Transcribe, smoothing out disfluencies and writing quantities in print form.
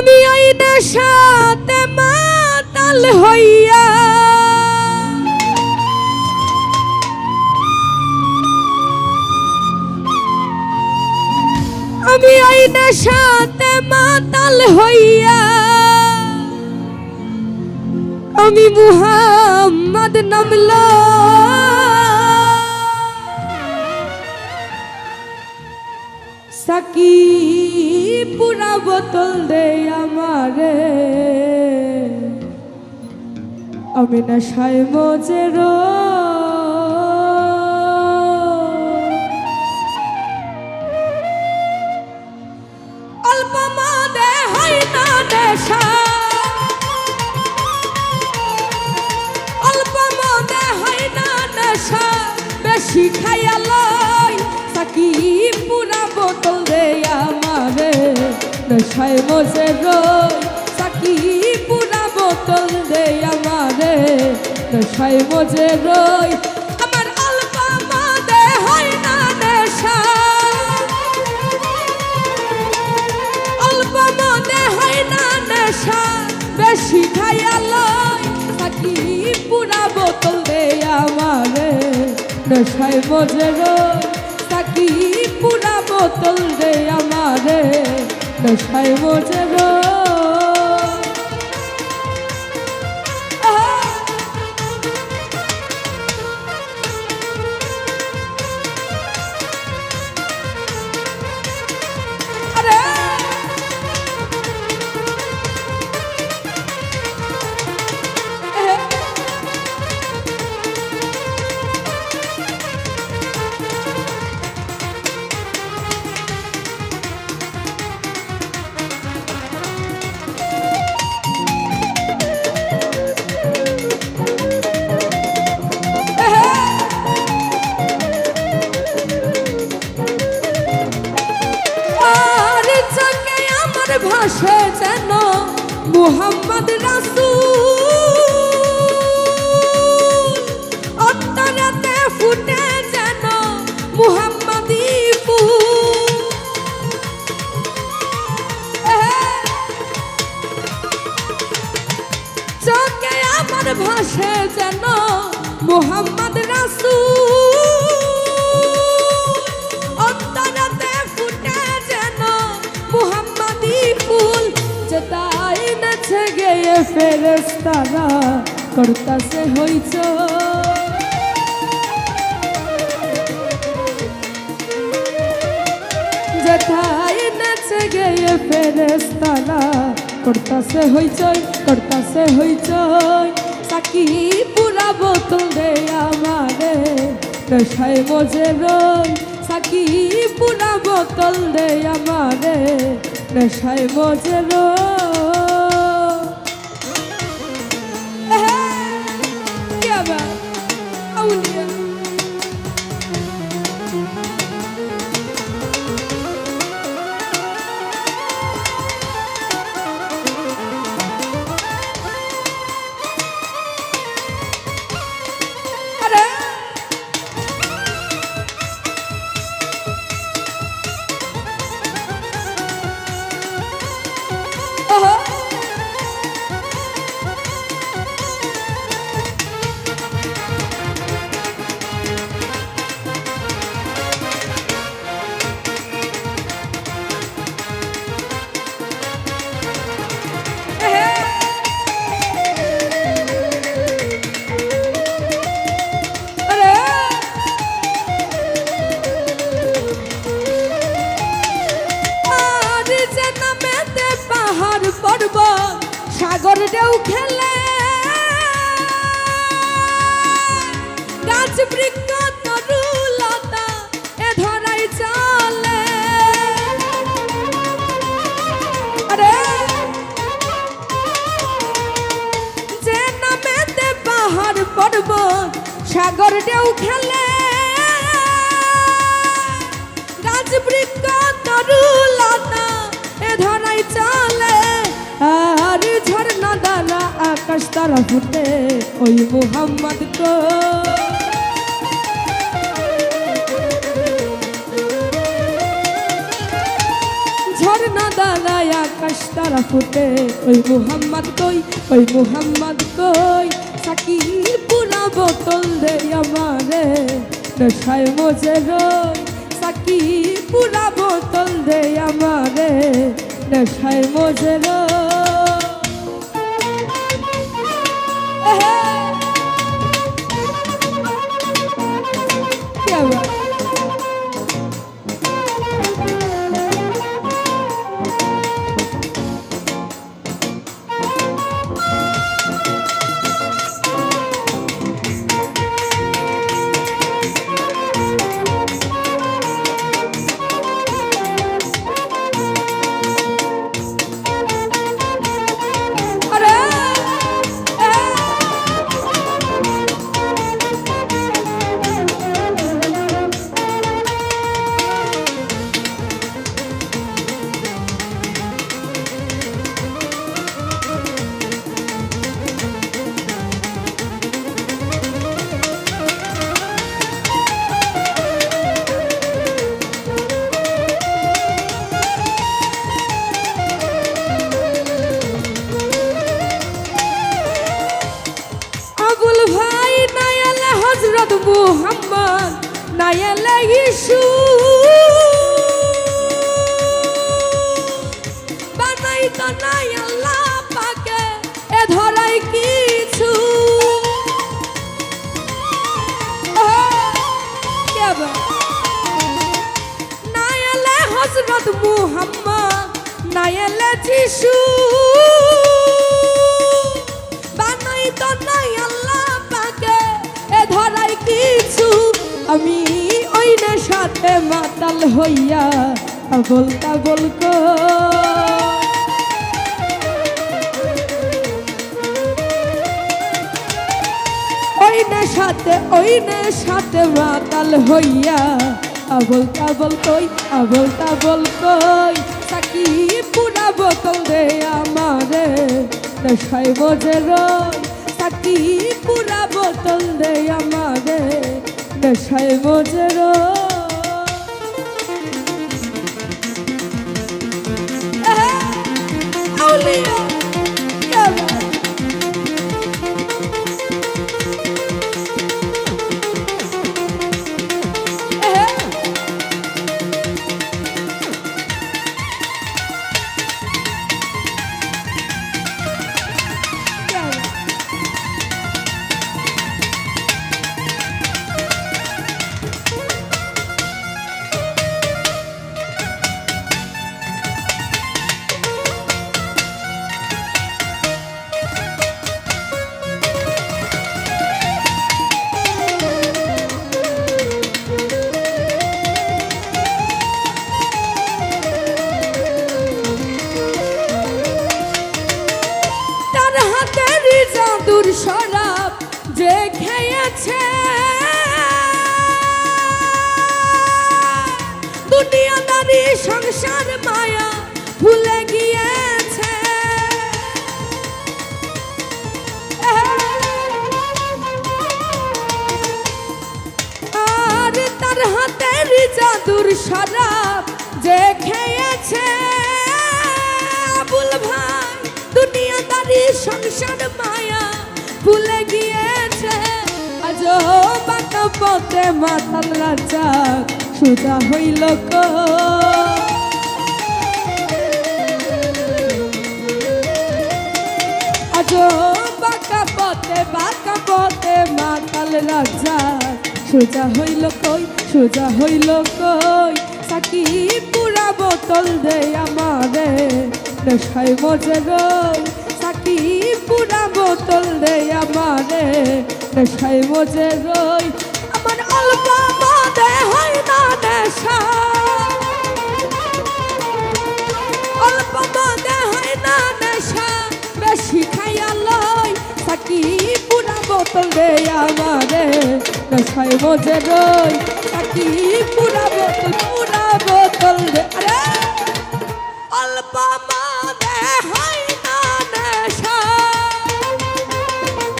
আমি ওই নেশাতে মাতাল হইয়া আমি ওই নেশাতে মাতাল হইয়া আমি মুহাম্মদ নাম সাকি পুরা বোতল দে আমারে আমি নেশায় মজের অল্প মদে হয় না নেশা অল্প মদে হয় না নেশা বেশি খাইয়া লই সাকি পুরা বোতল দে আমারে নেশায় মজে রই সাকি পুরা বোতল দে আমারে নেশায় মজে রই আমার অল্প মদে হয় না নেশা অল্প মদে হয় না নেশা বেশি খাইয়া লই সাকি পুরা বোতল দে আমারে নেশায় মজে রই সাকি পুরা বোতল দে আমারে নেশায় মজে রই ভাসে যেন মুহাম্মদ রাসূল অন্তরেতে ফুটে যেন মুহাম্মদি ফুল চোখে আমার ভাসে যেন মুহাম্মদ রাসূল অন্তরেতে ফুটে যেন মুহাম্মদি ফুল যেতাই নেছে গিয়ে ফেরেশতারা করতাছে হইচই যেতাই নেছে গিয়ে ফেরেশতারা করতাছে হইচই সাকি পুরা বোতল দে আমারে নেশায় মজে রই সাকি পুরা বোতল দে আমারে নেশায় মজে সাগর ঢেউ খেলে গাছ বৃক্ষ তরুলতা এ ধরাই চলে যে নামেতে পাহাড় পর্বত সাগর ঢেউ খেলে গাছ বৃক্ষ তরুলতা এ ধরাই চলে আর ঝর্ণা দ্বারা আকাশ তারা ফুটে ওই মুহাম্মদ তো ঝর্ণা দ্বারা আকাশ আকাশ তারা ফুটে ওই মুহাম্মদ কই, ওই মুহাম্মদ কই। সাকি পুরা বোতল দে আমারে নেশায় মজে রই। সাকি পুরা বোতল দে আমারে নেশায় মজে রই। মুহাম্মদ নাইলে ইসু বানাই তো নাই আল্লাহ পাকে এ ধরাই কিছু। নাইলে হযরত মুহাম্মদ নাইলে যিশু বানাই তো নাই আল্লাহ পাকে এ ধরাই কিছু। আমি ওই নেশাতে মাতাল হইয়া আবল তাবল ওই নেশাতে মাতাল হইয়া আবল তাবল কই, আবল তাবল কই। সাকি পুরা বোতল দে আমারে নেশায় মজে রই। সাকি পুরা বোতল দে আমারে নেশায় মজে রই। আউলিয়া জাদুর শরাব যে খেয়েছে দুনিয়াদারি সংসার মায়া ভুলে গিয়েছে। আর তার হাতের জাদুর শরাব যে খেয়েছে আবুল ভাই দুনিয়াদারি সংসার মায়া ভুলে গিয়েছে। আজও বাঁকা পথে মাতাল রাজা সুদা হইল আজও বাঁকা পথে মাতাল রাজা সোজা হইল কই, সোজা হইল কই। সাকি পুরা বোতল দে আমারে নেশায় মজে রই। সাকি পুরা বোতল দে আমারে নেশায় মজে রই। আমার অল্প মদে হয় না নেশা, অল্প মদে হয় না নেশা, বেশি খাইয়া লই। সাকি পুরা বোতল দে আমারে নেশায় মজে রই। সাকি পুরা বোতল দে। আরে অল্প